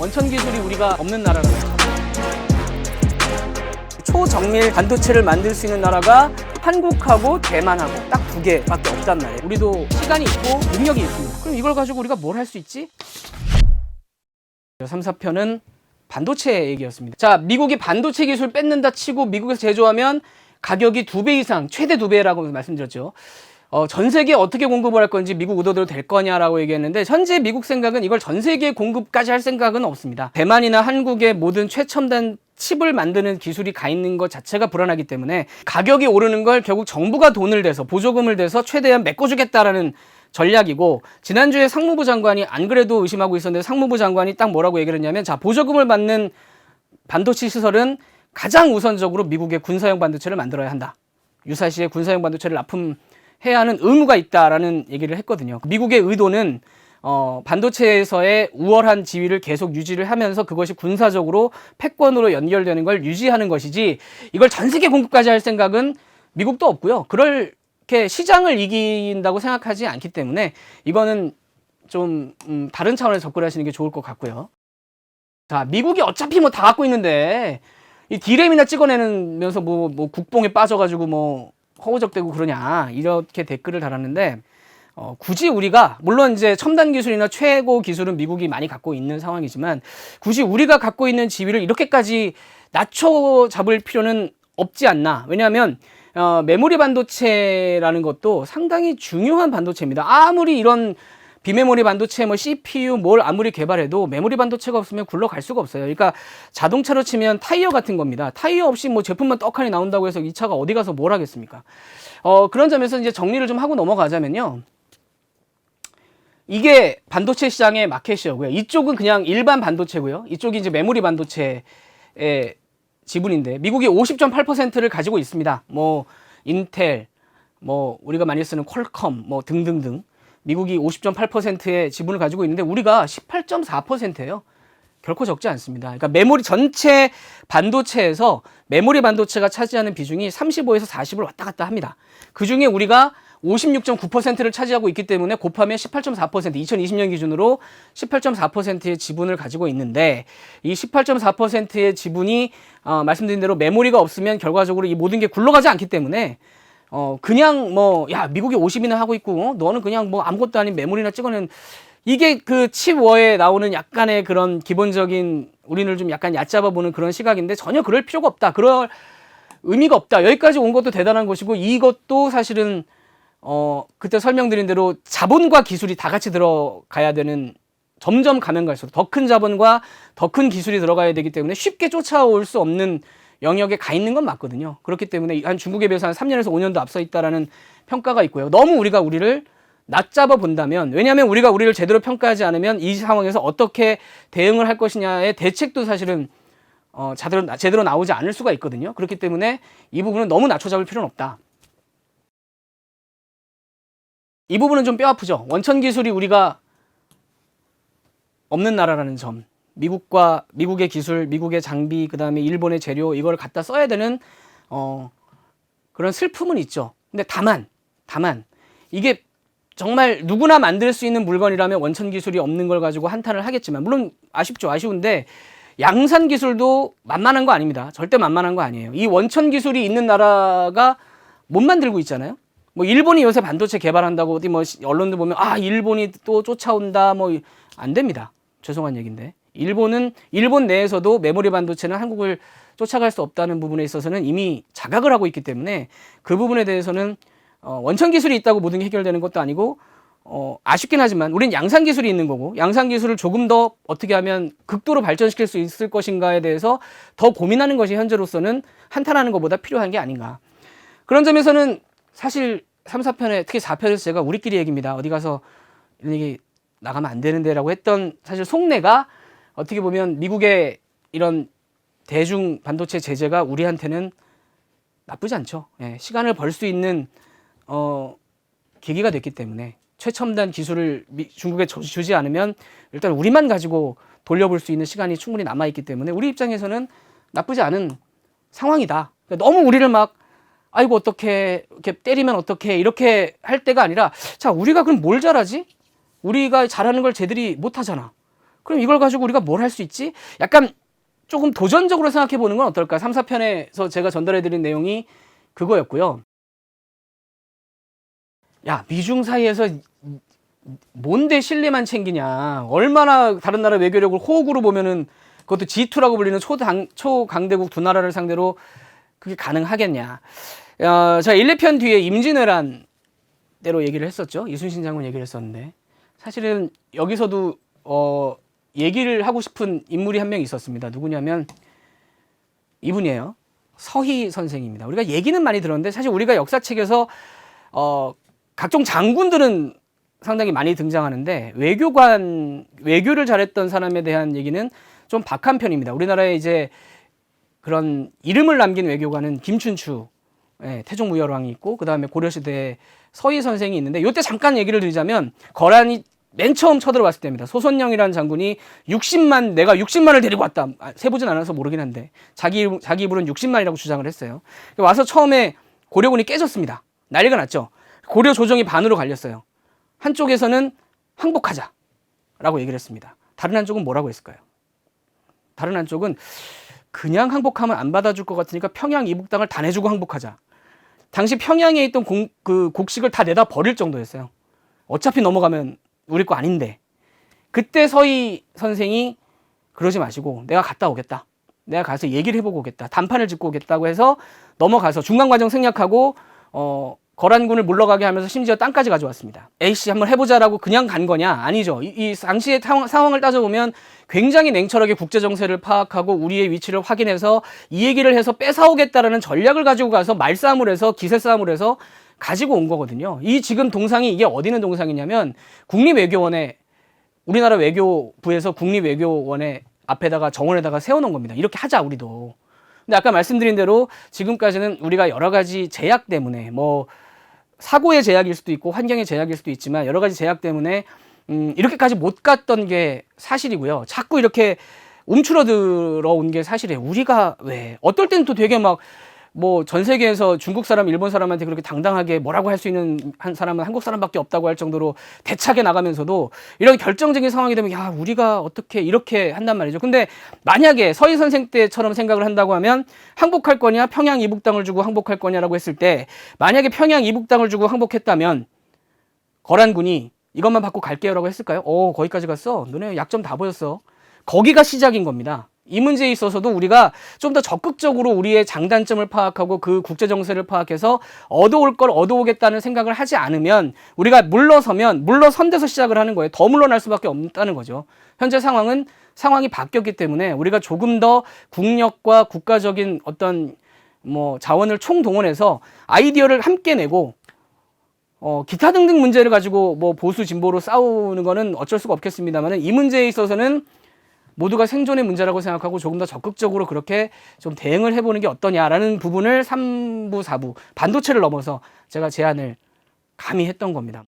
원천 기술이 우리가 없는 나라라는 점. 초정밀 반도체를 만들 수 있는 나라가 한국하고 대만하고 딱 두 개밖에 없단 말이에요. 우리도 시간이 있고 능력이 있습니다. 그럼 이걸 가지고 우리가 뭘 할 수 있지? 3, 4편은 반도체 얘기였습니다. 자, 미국이 반도체 기술 뺏는다 치고 미국에서 제조하면 가격이 2배 이상, 최대 2배라고 말씀드렸죠. 전 세계에 어떻게 공급을 할 건지 미국 의도대로 될 거냐라고 얘기했는데, 현재 미국 생각은 이걸 전 세계에 공급까지 할 생각은 없습니다. 대만이나 한국의 모든 최첨단 칩을 만드는 기술이 가 있는 것 자체가 불안하기 때문에 가격이 오르는 걸 결국 정부가 돈을 대서 보조금을 대서 최대한 메꿔주겠다라는 전략이고, 지난주에 상무부 장관이 안 그래도 의심하고 있었는데 상무부 장관이 딱 뭐라고 얘기를 했냐면, 자, 보조금을 받는 반도체 시설은 가장 우선적으로 미국의 군사용 반도체를 만들어야 한다. 유사시에 군사용 반도체를 납품해야 하는 의무가 있다라는 얘기를 했거든요. 미국의 의도는 반도체에서의 우월한 지위를 계속 유지를 하면서 그것이 군사적으로 패권으로 연결되는 걸 유지하는 것이지, 이걸 전 세계 공급까지 할 생각은 미국도 없고요. 그렇게 시장을 이긴다고 생각하지 않기 때문에 이거는 좀 다른 차원에서 접근하시는 게 좋을 것 같고요. 자, 미국이 어차피 뭐 다 갖고 있는데 이 디램이나 찍어내면서 뭐 국뽕에 빠져가지고 뭐 허우적대고 그러냐, 이렇게 댓글을 달았는데, 굳이 우리가, 물론 이제 첨단 기술이나 최고 기술은 미국이 많이 갖고 있는 상황이지만, 굳이 우리가 갖고 있는 지위를 이렇게까지 낮춰 잡을 필요는 없지 않나. 왜냐하면 메모리 반도체라는 것도 상당히 중요한 반도체입니다. 아무리 이런 비메모리 반도체, 뭐 CPU 뭘 아무리 개발해도 메모리 반도체가 없으면 굴러갈 수가 없어요. 그러니까 자동차로 치면 타이어 같은 겁니다. 타이어 없이 뭐 제품만 떡하니 나온다고 해서 이 차가 어디 가서 뭘 하겠습니까? 그런 점에서 이제 정리를 좀 하고 넘어가자면요, 이게 반도체 시장의 마켓이고요. 이쪽은 그냥 일반 반도체고요. 이쪽이 이제 메모리 반도체의 지분인데, 미국이 50.8%를 가지고 있습니다. 뭐 인텔, 뭐 우리가 많이 쓰는 퀄컴, 뭐 등등등. 미국이 50.8%의 지분을 가지고 있는데 우리가 18.4%예요. 결코 적지 않습니다. 그러니까 메모리 전체 반도체에서 메모리 반도체가 차지하는 비중이 35에서 40을 왔다 갔다 합니다. 그 중에 우리가 56.9%를 차지하고 있기 때문에 곱하면 18.4%, 2020년 기준으로 18.4%의 지분을 가지고 있는데, 이 18.4%의 지분이 말씀드린 대로 메모리가 없으면 결과적으로 이 모든 게 굴러가지 않기 때문에 그냥 뭐, 야, 미국이 50이나 하고 있고 너는 그냥 뭐 아무것도 아닌 메모리나 찍어낸, 이게 그 칩워에 나오는 약간의 그런 기본적인, 우리를 좀 약간 얕잡아 보는 그런 시각인데, 전혀 그럴 필요가 없다. 그럴 의미가 없다. 여기까지 온 것도 대단한 것이고, 이것도 사실은 그때 설명드린 대로 자본과 기술이 다 같이 들어가야 되는, 점점 가면 갈수록 더 큰 자본과 더 큰 기술이 들어가야 되기 때문에 쉽게 쫓아올 수 없는 영역에 가 있는 건 맞거든요. 그렇기 때문에 한 중국에 비해서 한 3년에서 5년도 앞서 있다라는 평가가 있고요. 너무 우리가 우리를 낮잡아 본다면, 왜냐하면 우리가 우리를 제대로 평가하지 않으면 이 상황에서 어떻게 대응을 할 것이냐의 대책도 사실은 제대로 나오지 않을 수가 있거든요. 그렇기 때문에 이 부분은 너무 낮춰잡을 필요는 없다. 이 부분은 좀 뼈아프죠. 원천 기술이 우리가 없는 나라라는 점, 미국의 기술, 미국의 장비, 그 다음에 일본의 재료, 이걸 갖다 써야 되는 그런 슬픔은 있죠. 근데 다만 이게 정말 누구나 만들 수 있는 물건이라면 원천 기술이 없는 걸 가지고 한탄을 하겠지만, 물론 아쉬운데 양산 기술도 만만한 거 아닙니다. 절대 만만한 거 아니에요. 이 원천 기술이 있는 나라가 못 만들고 있잖아요. 뭐 일본이 요새 반도체 개발한다고 어디 뭐 언론들 보면, 아, 일본이 또 쫓아온다, 뭐 안 됩니다. 죄송한 얘기인데, 일본 내에서도 메모리 반도체는 한국을 쫓아갈 수 없다는 부분에 있어서는 이미 자각을 하고 있기 때문에, 그 부분에 대해서는 원천 기술이 있다고 모든 게 해결되는 것도 아니고, 아쉽긴 하지만 우린 양산 기술이 있는 거고, 양산 기술을 조금 더 어떻게 하면 극도로 발전시킬 수 있을 것인가에 대해서 더 고민하는 것이 현재로서는 한탄하는 것보다 필요한 게 아닌가. 그런 점에서는 사실 3, 4편에, 특히 4편에서 제가 우리끼리 얘기입니다. 어디 가서 이런 얘기 나가면 안 되는데 라고 했던 사실 속내가, 어떻게 보면 미국의 이런 대중 반도체 제재가 우리한테는 나쁘지 않죠. 예, 시간을 벌 수 있는 계기가 됐기 때문에, 최첨단 기술을 중국에 주지 않으면 일단 우리만 가지고 돌려볼 수 있는 시간이 충분히 남아있기 때문에 우리 입장에서는 나쁘지 않은 상황이다. 그러니까 너무 우리를 막, 아이고 어떻게 이렇게 때리면 어떻게, 이렇게 할 때가 아니라, 자, 우리가 그럼 뭘 잘하지? 우리가 잘하는 걸 쟤들이 못하잖아. 그럼 이걸 가지고 우리가 뭘 할 수 있지? 약간 조금 도전적으로 생각해 보는 건 어떨까? 3, 4편에서 제가 전달해 드린 내용이 그거였고요. 야, 미중 사이에서 뭔데 신뢰만 챙기냐? 얼마나 다른 나라 외교력을 호국으로 보면은 그것도 G2라고 불리는 초강대국 두 나라를 상대로 그게 가능하겠냐? 자, 1, 2편 뒤에 임진왜란 대로 얘기를 했었죠. 이순신 장군 얘기를 했었는데 사실은 여기서도 얘기를 하고 싶은 인물이 한 명 있었습니다. 누구냐면 이분이에요. 서희 선생입니다. 우리가 얘기는 많이 들었는데 사실 우리가 역사책에서 각종 장군들은 상당히 많이 등장하는데 외교를 잘했던 사람에 대한 얘기는 좀 박한 편입니다. 우리나라에 이제 그런 이름을 남긴 외교관은 김춘추, 태종무열왕이 있고 그 다음에 고려시대에 서희 선생이 있는데 이때 잠깐 얘기를 드리자면 거란이 맨 처음 쳐들어왔을 때입니다. 소선영이라는 장군이 내가 60만을 데리고 왔다. 세보진 않아서 모르긴 한데 자기 입으로는 60만이라고 주장을 했어요. 와서 처음에 고려군이 깨졌습니다. 난리가 났죠. 고려 조정이 반으로 갈렸어요. 한쪽에서는 항복하자라고 얘기를 했습니다. 다른 한쪽은 뭐라고 했을까요? 다른 한쪽은 그냥 항복하면 안 받아줄 것 같으니까 평양 이북 땅을 다 내주고 항복하자. 당시 평양에 있던 곡식을 다 내다 버릴 정도였어요. 어차피 넘어가면 우리 거 아닌데. 그때 서희 선생이 그러지 마시고 내가 갔다 오겠다. 내가 가서 얘기를 해보고 오겠다. 단판을 짓고 오겠다고 해서 넘어가서 중간과정 생략하고 거란군을 물러가게 하면서 심지어 땅까지 가져왔습니다. A씨 한번 해보자라고 그냥 간 거냐? 아니죠. 이 당시의 상황을 따져보면 굉장히 냉철하게 국제정세를 파악하고 우리의 위치를 확인해서 이 얘기를 해서 뺏어오겠다라는 전략을 가지고 가서 말싸움을 해서 기세싸움을 해서 가지고 온 거거든요. 이 지금 동상이 이게 어디 있는 동상이냐면 국립외교원에 우리나라 외교부에서 국립외교원에 앞에다가 정원에다가 세워놓은 겁니다. 이렇게 하자 우리도. 근데 아까 말씀드린 대로 지금까지는 우리가 여러 가지 제약 때문에 뭐 사고의 제약일 수도 있고 환경의 제약일 수도 있지만 여러 가지 제약 때문에 이렇게까지 못 갔던 게 사실이고요. 자꾸 이렇게 움츠러들어 온 게 사실이에요. 우리가 왜 어떨 때는 또 되게 막 뭐 전 세계에서 중국 사람, 일본 사람한테 그렇게 당당하게 뭐라고 할 수 있는 한 사람은 한국 사람밖에 없다고 할 정도로 대차게 나가면서도 이런 결정적인 상황이 되면 야 우리가 어떻게 이렇게 한단 말이죠. 근데 만약에 서희 선생 때처럼 생각을 한다고 하면 항복할 거냐 평양 이북 땅을 주고 항복할 거냐라고 했을 때 만약에 평양 이북 땅을 주고 항복했다면 거란군이 이것만 받고 갈게요라고 했을까요? 거기까지 갔어. 너네 약점 다 보였어. 거기가 시작인 겁니다. 이 문제에 있어서도 우리가 좀 더 적극적으로 우리의 장단점을 파악하고 그 국제 정세를 파악해서 얻어올 걸 얻어오겠다는 생각을 하지 않으면 우리가 물러선 데서 시작을 하는 거예요. 더 물러날 수밖에 없다는 거죠. 현재 상황이 바뀌었기 때문에 우리가 조금 더 국력과 국가적인 어떤 뭐 자원을 총동원해서 아이디어를 함께 내고 기타 등등 문제를 가지고 뭐 보수 진보로 싸우는 거는 어쩔 수가 없겠습니다만 이 문제에 있어서는 모두가 생존의 문제라고 생각하고 조금 더 적극적으로 그렇게 좀 대응을 해보는 게 어떠냐라는 부분을 3부, 4부 반도체를 넘어서 제가 제안을 감히 했던 겁니다.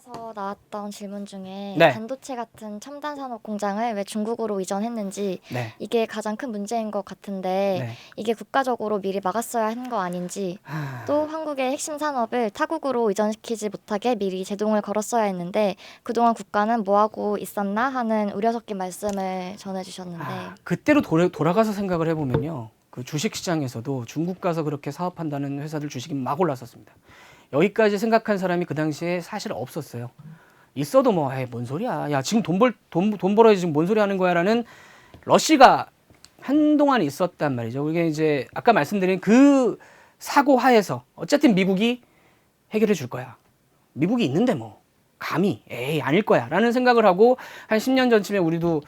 3편에서 나왔던 질문 중에 네. 반도체 같은 첨단 산업 공장을 왜 중국으로 이전했는지 네. 이게 가장 큰 문제인 것 같은데 네. 이게 국가적으로 미리 막았어야 하는 거 아닌지 또 한국의 핵심 산업을 타국으로 이전시키지 못하게 미리 제동을 걸었어야 했는데 그동안 국가는 뭐하고 있었나 하는 우려 섞인 말씀을 전해주셨는데 그때로 돌아가서 생각을 해보면요. 그 주식시장에서도 중국 가서 그렇게 사업한다는 회사들 주식이 막 올랐었습니다. 여기까지 생각한 사람이 그 당시에 사실 없었어요. 있어도 뭐, 뭔 소리야. 야, 지금 돈 벌어야지 지금 뭔 소리 하는 거야. 라는 러시가 한동안 있었단 말이죠. 이게 이제 아까 말씀드린 그 사고 하에서 어쨌든 미국이 해결해 줄 거야. 미국이 있는데 뭐, 감히, 아닐 거야. 라는 생각을 하고 한 10년 전쯤에 우리도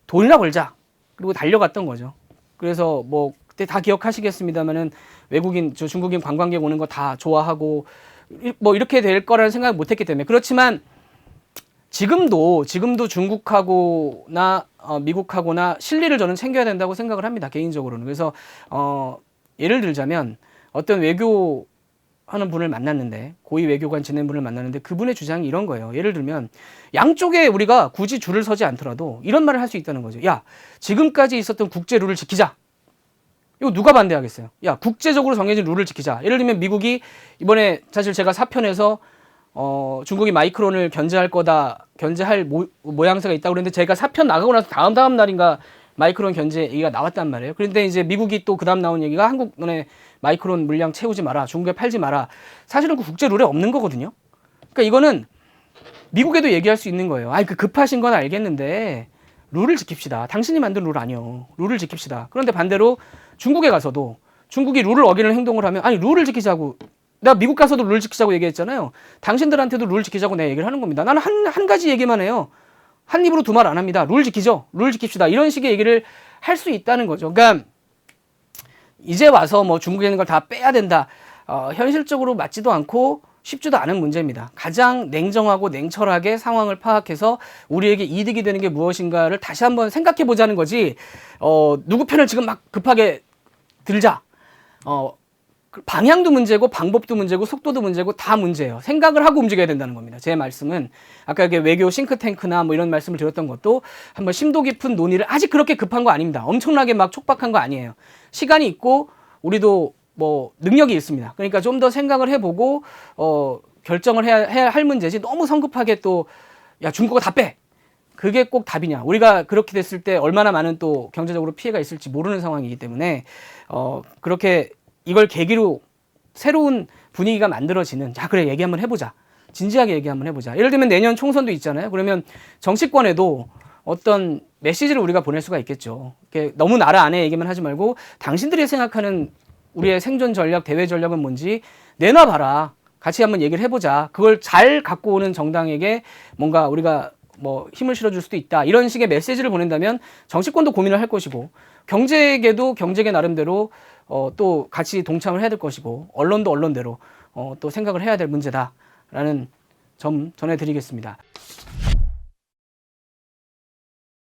돈이나 벌자. 그리고 달려갔던 거죠. 그래서 뭐, 그때 다 기억하시겠습니다만은 외국인, 중국인 관광객 오는 거 다 좋아하고 뭐 이렇게 될 거라는 생각을 못 했기 때문에 그렇지만 지금도 중국하고나 미국하고나 실리를 저는 챙겨야 된다고 생각을 합니다. 개인적으로는. 그래서 예를 들자면 어떤 외교하는 분을 만났는데 고위 외교관 지낸 분을 만났는데 그분의 주장이 이런 거예요. 예를 들면 양쪽에 우리가 굳이 줄을 서지 않더라도 이런 말을 할 수 있다는 거죠. 야, 지금까지 있었던 국제 룰을 지키자. 이거 누가 반대하겠어요? 야, 국제적으로 정해진 룰을 지키자. 예를 들면 미국이 이번에 사실 제가 4편에서 중국이 마이크론을 견제할 거다, 견제할 모양새가 있다고 그랬는데 제가 사편 나가고 나서 다음 날인가 마이크론 견제 얘기가 나왔단 말이에요. 그런데 이제 미국이 또 그다음 나온 얘기가 한국 너네 마이크론 물량 채우지 마라, 중국에 팔지 마라. 사실은 그 국제 룰에 없는 거거든요. 그러니까 이거는 미국에도 얘기할 수 있는 거예요. 아이, 그 급하신 건 알겠는데 룰을 지킵시다. 당신이 만든 룰 아니요. 룰을 지킵시다. 그런데 반대로 중국에 가서도 중국이 룰을 어기는 행동을 하면 아니 룰을 지키자고. 나 미국 가서도 룰 지키자고 얘기했잖아요. 당신들한테도 룰 지키자고 내가 얘기를 하는 겁니다. 나는 한 가지 얘기만 해요. 한 입으로 두 말 안 합니다. 룰 지키죠. 룰 지킵시다. 이런 식의 얘기를 할 수 있다는 거죠. 그러니까 이제 와서 뭐 중국에 있는 걸 다 빼야 된다. 현실적으로 맞지도 않고 쉽지도 않은 문제입니다. 가장 냉정하고 냉철하게 상황을 파악해서 우리에게 이득이 되는 게 무엇인가를 다시 한번 생각해 보자는 거지. 누구 편을 지금 막 급하게 들자. 방향도 문제고 방법도 문제고 속도도 문제고 다 문제예요. 생각을 하고 움직여야 된다는 겁니다. 제 말씀은 아까 이게 외교 싱크탱크나 뭐 이런 말씀을 드렸던 것도 한번 심도 깊은 논의를 아직 그렇게 급한 거 아닙니다. 엄청나게 막 촉박한 거 아니에요. 시간이 있고 우리도 뭐 능력이 있습니다. 그러니까 좀 더 생각을 해보고 결정을 해야 할 문제지 너무 성급하게 또 야 중국어 다 빼. 그게 꼭 답이냐. 우리가 그렇게 됐을 때 얼마나 많은 또 경제적으로 피해가 있을지 모르는 상황이기 때문에 그렇게 이걸 계기로 새로운 분위기가 만들어지는 자 그래 얘기 한번 해보자. 진지하게 얘기 한번 해보자. 예를 들면 내년 총선도 있잖아요. 그러면 정치권에도 어떤 메시지를 우리가 보낼 수가 있겠죠. 너무 나라 안에 얘기만 하지 말고 당신들이 생각하는 우리의 생존 전략, 대외 전략은 뭔지 내놔봐라. 같이 한번 얘기를 해보자. 그걸 잘 갖고 오는 정당에게 뭔가 우리가 뭐 힘을 실어줄 수도 있다. 이런 식의 메시지를 보낸다면 정치권도 고민을 할 것이고 경제계도 경제계 나름대로 또 같이 동참을 해야 될 것이고 언론도 언론대로 또 생각을 해야 될 문제다라는 점 전해드리겠습니다.